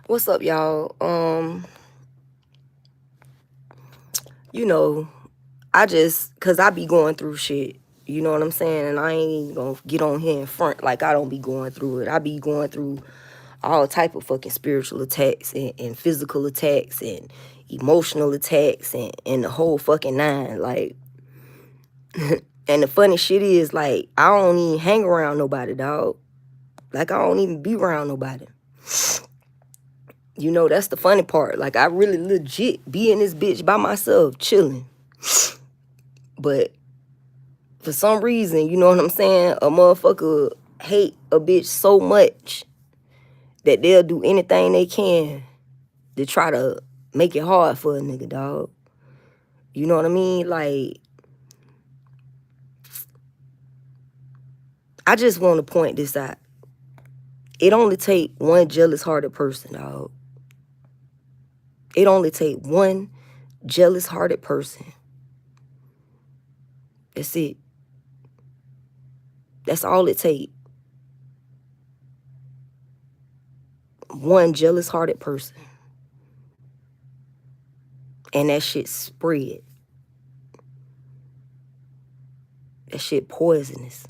What's up, y'all? You know, cause I be going through shit. You know what I'm saying? And I ain't even gonna get on here in front like I don't be going through it. I be going through all type of fucking spiritual attacks and physical attacks and emotional attacks and the whole fucking nine. Like, and the funny shit is, like, I don't even hang around nobody, dog. Like, I don't even be around nobody. You know, that's the funny part. Like, I really legit be in this bitch by myself, chilling. But for some reason, you know what I'm saying, a motherfucker hate a bitch so much that they'll do anything they can to try to make it hard for a nigga, dog. You know what I mean? Like, I just want to point this out. It only take one jealous-hearted person, dog. It only take one jealous-hearted person. That's it. That's all it take. One jealous-hearted person. And that shit spread. That shit poisonous.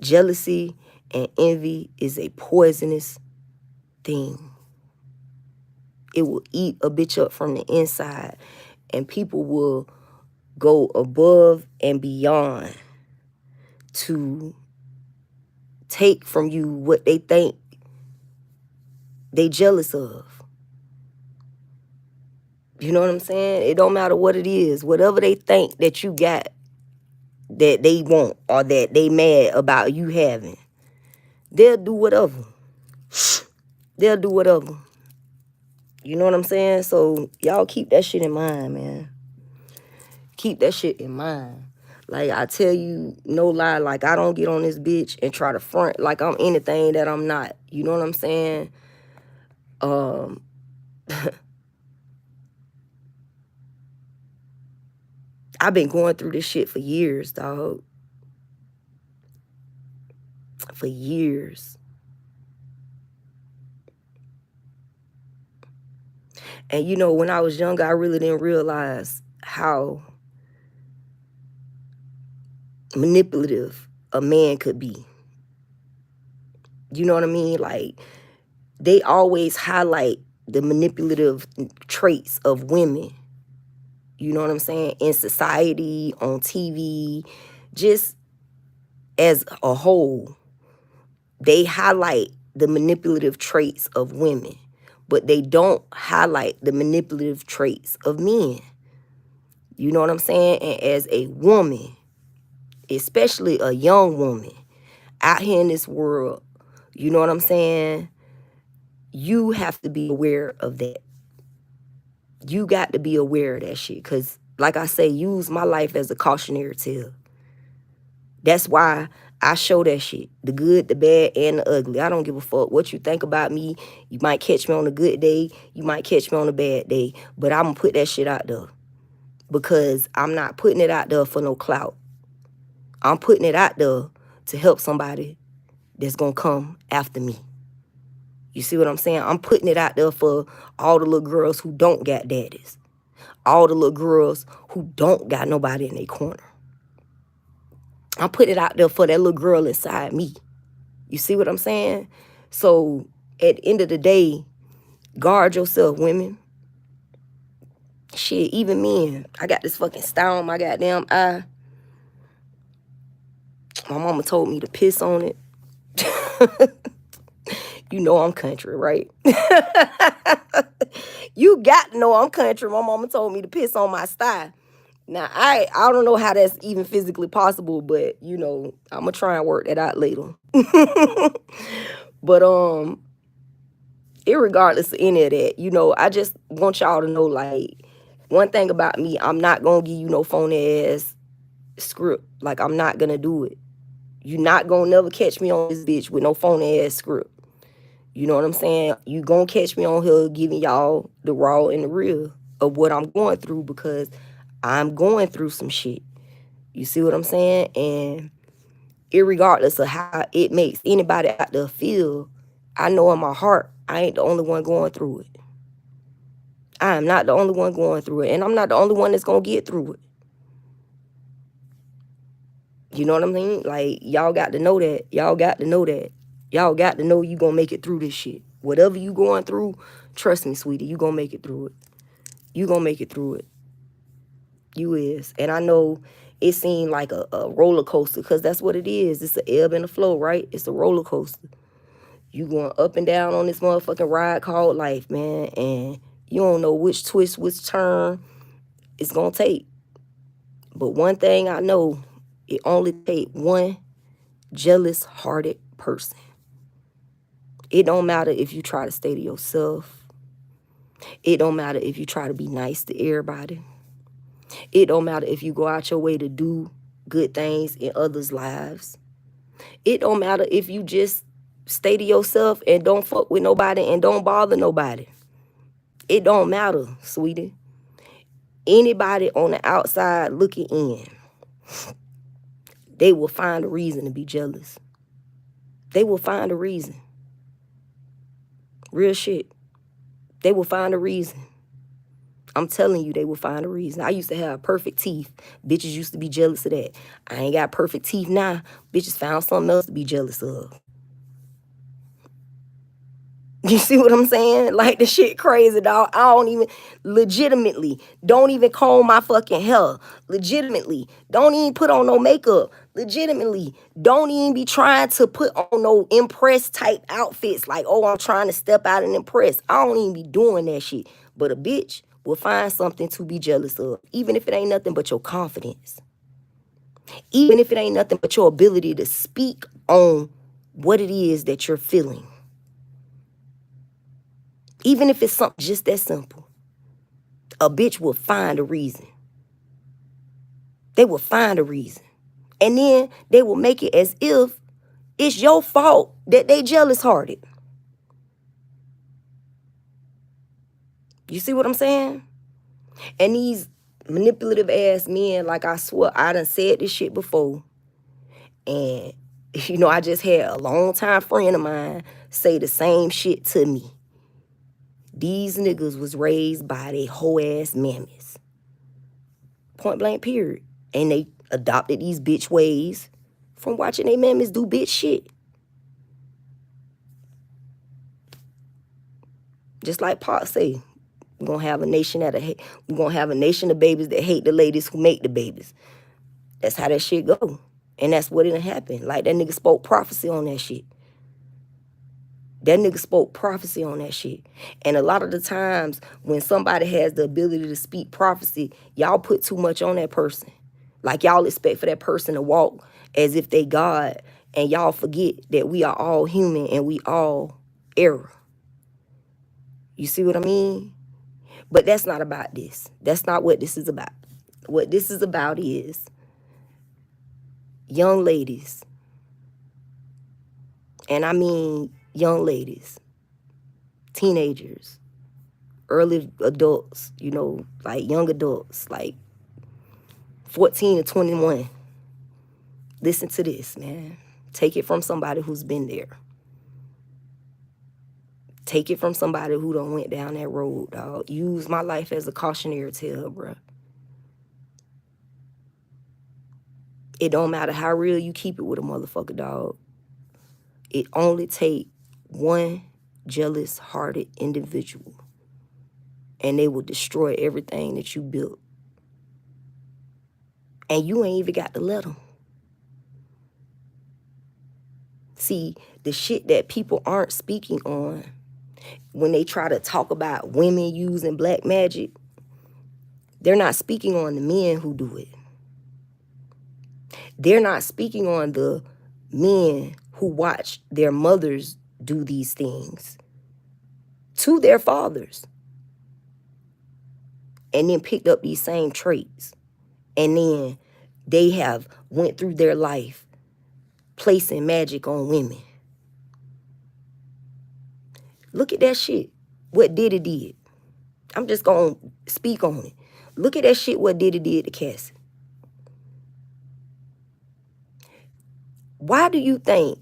Jealousy and envy is a poisonous thing. It will eat a bitch up from the inside, and people will go above and beyond to take from you what they think they jealous of. You know what I'm saying? It don't matter what it is. Whatever they think that you got that they want or that they mad about you having, they'll do whatever. They'll do whatever. You know what I'm saying? So y'all keep that shit in mind, man. Keep that shit in mind. Like, I tell you, no lie, like, I don't get on this bitch and try to front like I'm anything that I'm not. You know what I'm saying? I've been going through this shit for years, dog. For years. And, you know, when I was younger, I really didn't realize how manipulative a man could be. You know what I mean? Like, they always highlight the manipulative traits of women. You know what I'm saying? In society, on TV, just as a whole, they highlight the manipulative traits of women, but they don't highlight the manipulative traits of men. You know what I'm saying? And as a woman, especially a young woman, out here in this world, you know what I'm saying? You have to be aware of that. You got to be aware of that shit. Because, like I say, use my life as a cautionary tale. That's why I show that shit. The good, the bad, and the ugly. I don't give a fuck what you think about me. You might catch me on a good day. You might catch me on a bad day. But I'm going to put that shit out there. Because I'm not putting it out there for no clout. I'm putting it out there to help somebody that's going to come after me. You see what I'm saying? I'm putting it out there for all the little girls who don't got daddies. All the little girls who don't got nobody in their corner. I'm putting it out there for that little girl inside me. You see what I'm saying? So, at the end of the day, guard yourself, women. Shit, even men. I got this fucking star on my goddamn eye. My mama told me to piss on it. You know I'm country, right? You got to know I'm country. My mama told me to piss on my sty. Now, I don't know how that's even physically possible, but, you know, I'm going to try and work that out later. But, irregardless of any of that, you know, I just want y'all to know, like, one thing about me, I'm not going to give you no phony ass script. Like, I'm not going to do it. You not going to never catch me on this bitch with no phony ass script. You know what I'm saying? You going to catch me on here giving y'all the raw and the real of what I'm going through, because I'm going through some shit. You see what I'm saying? And irregardless of how it makes anybody out there feel, I know in my heart I ain't the only one going through it. I am not the only one going through it. And I'm not the only one that's going to get through it. You know what I mean? Like, y'all got to know that. Y'all got to know that. Y'all got to know you going to make it through this shit. Whatever you going through, trust me, sweetie, you going to make it through it. You going to make it through it. You is. And I know it seemed like a roller coaster, because that's what it is. It's an ebb and a flow, right? It's a roller coaster. You going up and down on this motherfucking ride called life, man. And you don't know which twist, which turn it's going to take. But one thing I know, it only take one jealous-hearted person. It don't matter if you try to stay to yourself. It don't matter if you try to be nice to everybody. It don't matter if you go out your way to do good things in others' lives. It don't matter if you just stay to yourself and don't fuck with nobody and don't bother nobody. It don't matter, sweetie. Anybody on the outside looking in, they will find a reason to be jealous. They will find a reason. Real shit. They will find a reason. I'm telling you, they will find a reason. I used to have perfect teeth. Bitches used to be jealous of that. I ain't got perfect teeth now. Bitches found something else to be jealous of. You see what I'm saying? Like, the shit crazy, dog. I don't even, legitimately, don't even comb my fucking hair. Legitimately, don't even put on no makeup. Legitimately, don't even be trying to put on no impress type outfits. Like, oh, I'm trying to step out and impress. I don't even be doing that shit. But a bitch will find something to be jealous of, even if it ain't nothing but your confidence. Even if it ain't nothing but your ability to speak on what it is that you're feeling. Even if it's something just that simple, a bitch will find a reason. They will find a reason. And then they will make it as if it's your fault that they jealous-hearted. You see what I'm saying? And these manipulative ass men, like, I swear, I done said this shit before. And, you know, I just had a long-time friend of mine say the same shit to me. These niggas was raised by they hoe ass mammies. Point blank period. And they adopted these bitch ways from watching they mammies do bitch shit. Just like Pop say, we're gonna have a nation we're gonna have a nation of babies that hate the ladies who make the babies. That's how that shit go. And that's what it'll happen. Like, that nigga spoke prophecy on that shit. That nigga spoke prophecy on that shit. And a lot of the times when somebody has the ability to speak prophecy, y'all put too much on that person. Like, y'all expect for that person to walk as if they God, and y'all forget that we are all human and we all error. You see what I mean? But that's not about this. That's not what this is about. What this is about is young ladies. And I mean young ladies, teenagers, early adults, you know, like young adults, like 14 to 21. Listen to this, man. Take it from somebody who's been there. Take it from somebody who done went down that road, dog. Use my life as a cautionary tale, bruh. It don't matter how real you keep it with a motherfucker, dog. It only take one jealous-hearted individual, and they will destroy everything that you built. And you ain't even got to let them. See, the shit that people aren't speaking on when they try to talk about women using black magic, they're not speaking on the men who do it. They're not speaking on the men who watch their mothers do these things to their fathers and then picked up these same traits. And then they have went through their life placing magic on women. Look at that shit. What Diddy did. I'm just going to speak on it. Look at that shit what Diddy did to Cassie. Why do you think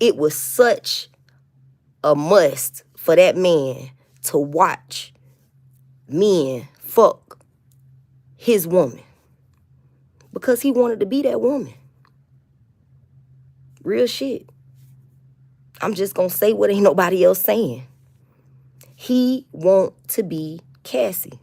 it was such a must for that man to watch men fuck his woman because he wanted to be that woman. Real shit. I'm just gonna say what ain't nobody else saying. He want to be Cassie.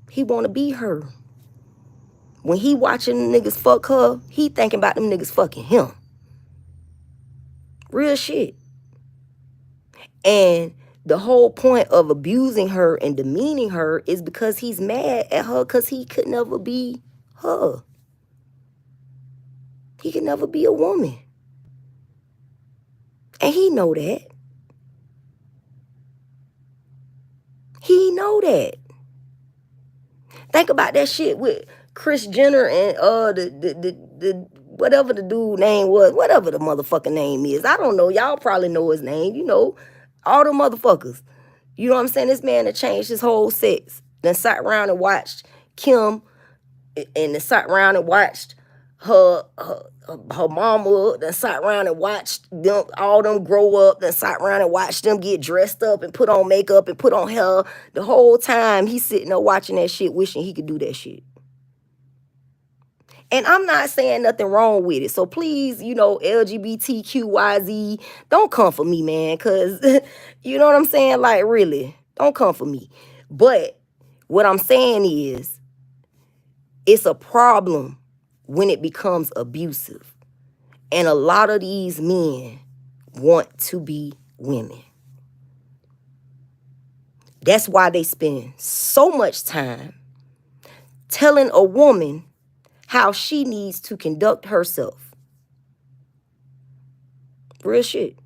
He want to be her. When he watching niggas fuck her, he thinking about them niggas fucking him. Real shit. And the whole point of abusing her and demeaning her is because he's mad at her because he could never be her. He could never be a woman. And he know that. He know that. Think about that shit with Kris Jenner and the whatever the dude name was, whatever the motherfucking name is. I don't know. Y'all probably know his name. You know, all the motherfuckers. You know what I'm saying? This man that changed his whole sex. Then sat around and watched Kim and then sat around and watched her mama, then sat around and watched them, all them grow up, then sat around and watched them get dressed up and put on makeup and put on hair. The whole time he's sitting there watching that shit, wishing he could do that shit. And I'm not saying nothing wrong with it. So please, you know, LGBTQYZ, don't come for me, man. Because, you know what I'm saying? Like, really, don't come for me. But what I'm saying is, it's a problem when it becomes abusive. And a lot of these men want to be women. That's why they spend so much time telling a woman how she needs to conduct herself. Real shit.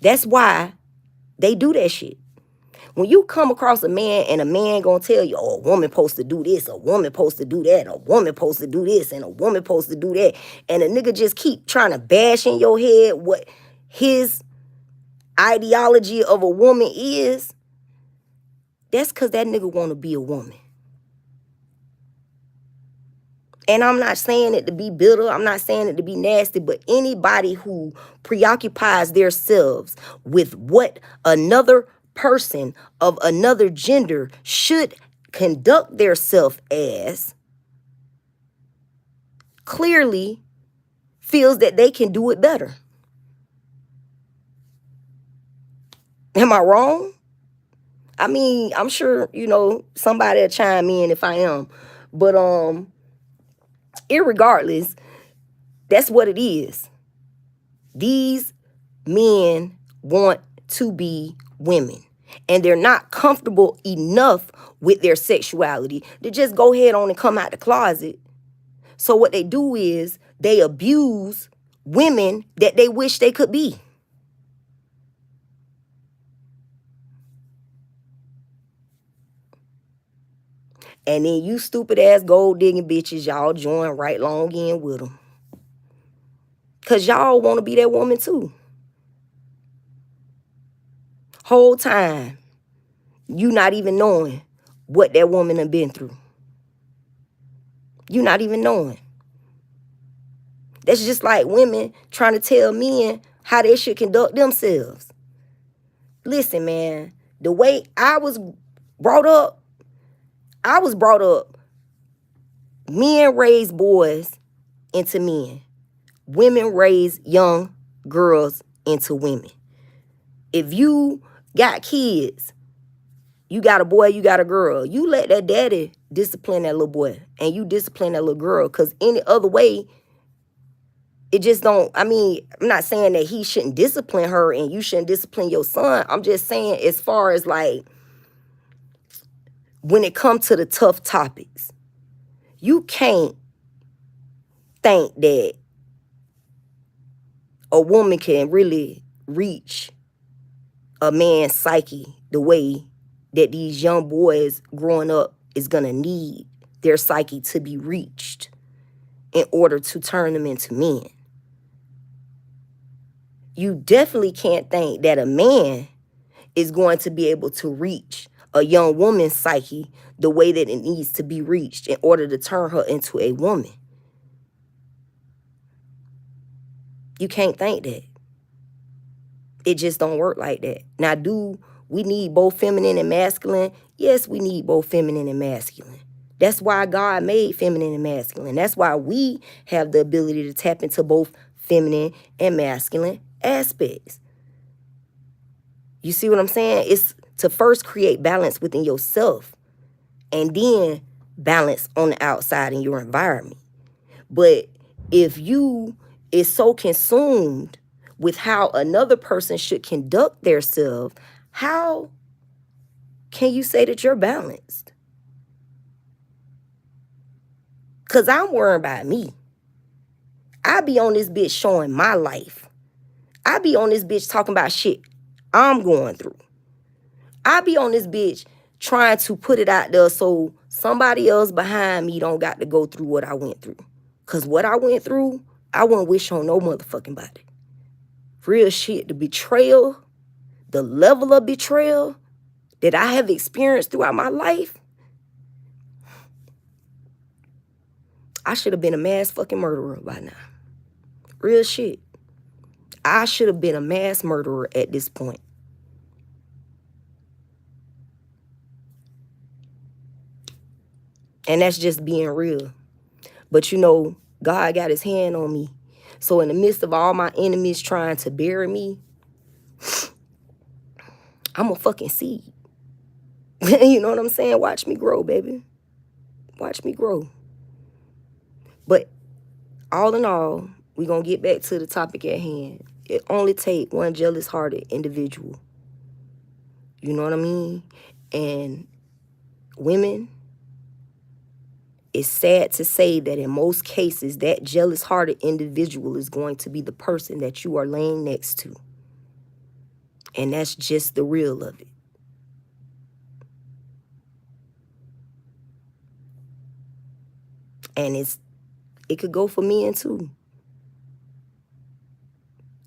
That's why they do that shit. When you come across a man and a man gonna tell you, oh, a woman supposed to do this, a woman supposed to do that, a woman supposed to do this, and a woman supposed to do that, and a nigga just keep trying to bash in your head what his ideology of a woman is, that's because that nigga want to be a woman. And I'm not saying it to be bitter. I'm not saying it to be nasty, but anybody who preoccupies themselves with what another person of another gender should conduct themselves as clearly feels that they can do it better. Am I wrong? I mean, I'm sure, you know, somebody will chime in if I am. But irregardless, that's what it is. These men want to be women. And they're not comfortable enough with their sexuality to just go ahead on and come out the closet. So what they do is they abuse women that they wish they could be. And then you stupid ass gold digging bitches, y'all join right long in with them. Because y'all want to be that woman too. Whole time, you not even knowing what that woman done been through. You not even knowing. That's just like women trying to tell men how they should conduct themselves. Listen, man, the way I was brought up, men raise boys into men. Women raise young girls into women. If you got kids, you got a boy, you got a girl, you let that daddy discipline that little boy and you discipline that little girl, because any other way, it just don't, I mean, I'm not saying that he shouldn't discipline her and you shouldn't discipline your son. I'm just saying as far as like, when it comes to the tough topics, you can't think that a woman can really reach a man's psyche the way that these young boys growing up is going to need their psyche to be reached in order to turn them into men. You definitely can't think that a man is going to be able to reach a young woman's psyche the way that it needs to be reached in order to turn her into a woman. You can't think that. It just don't work like that. Now, do we need both feminine and masculine? Yes, we need both feminine and masculine. That's why God made feminine and masculine. That's why we have the ability to tap into both feminine and masculine aspects. You see what I'm saying? It's to first create balance within yourself and then balance on the outside in your environment. But if you is so consumed with how another person should conduct themselves, how can you say that you're balanced? Because I'm worrying about me. I be on this bitch showing my life. I be on this bitch talking about shit I'm going through. I be on this bitch trying to put it out there so somebody else behind me don't got to go through what I went through. Because what I went through, I wouldn't wish on no motherfucking body. Real shit, the betrayal, the level of betrayal that I have experienced throughout my life, I should have been a mass fucking murderer by now. Real shit. I should have been a mass murderer at this point. And that's just being real. But you know, God got his hand on me. So in the midst of all my enemies trying to bury me, I'm a fucking seed. You know what I'm saying? Watch me grow, baby. Watch me grow. But all in all, we're going to get back to the topic at hand. It only takes one jealous-hearted individual. You know what I mean? And women, it's sad to say that in most cases, that jealous-hearted individual is going to be the person that you are laying next to. And that's just the real of it. And it could go for men too.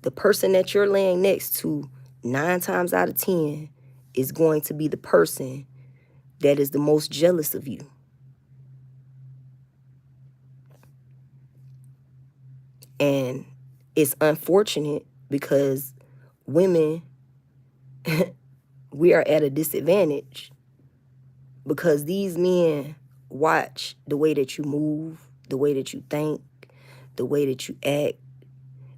The person that you're laying next to, 9 times out of 10, is going to be the person that is the most jealous of you. And it's unfortunate because women, we are at a disadvantage because these men watch the way that you move, the way that you think, the way that you act.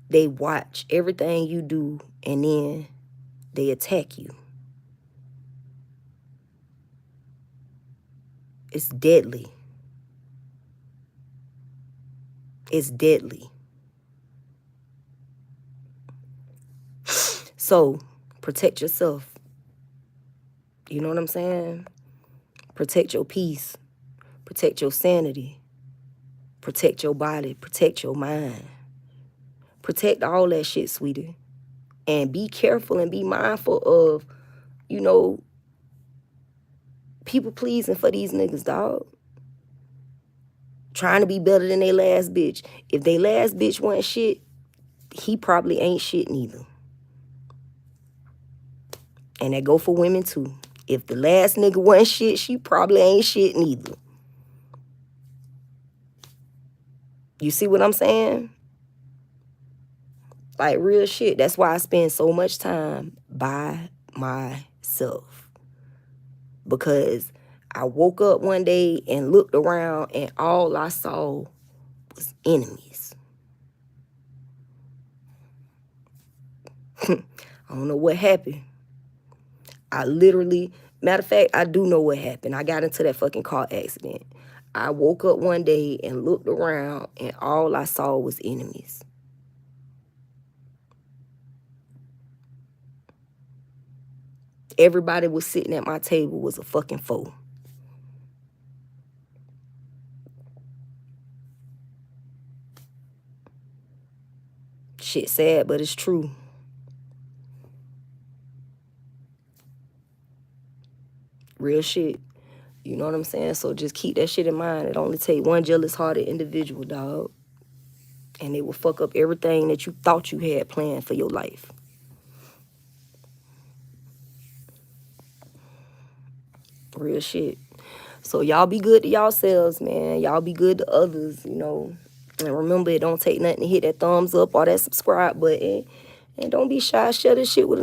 They watch everything you do and then they attack you. It's deadly. It's deadly. So protect yourself. You know what I'm saying? Protect your peace. Protect your sanity. Protect your body. Protect your mind. Protect all that shit, sweetie. And be careful and be mindful of, you know, people pleasing for these niggas, dog. Trying to be better than their last bitch. If they last bitch wasn't shit, he probably ain't shit neither. And that go for women too. If the last nigga wasn't shit, she probably ain't shit neither. You see what I'm saying? Like real shit. That's why I spend so much time by myself. Because I woke up one day and looked around and all I saw was enemies. I don't know what happened. I literally, matter of fact, I do know what happened. I got into that fucking car accident. I woke up one day and looked around and all I saw was enemies. Everybody was sitting at my table was a fucking foe. Shit sad, but it's true. Real shit. You know what I'm saying? So just keep that shit in mind. It only take one jealous-hearted individual, dog. And it will fuck up everything that you thought you had planned for your life. Real shit. So y'all be good to yourselves, man. Y'all be good to others, you know. And remember, it don't take nothing to hit that thumbs up or that subscribe button. And don't be shy. Share this shit with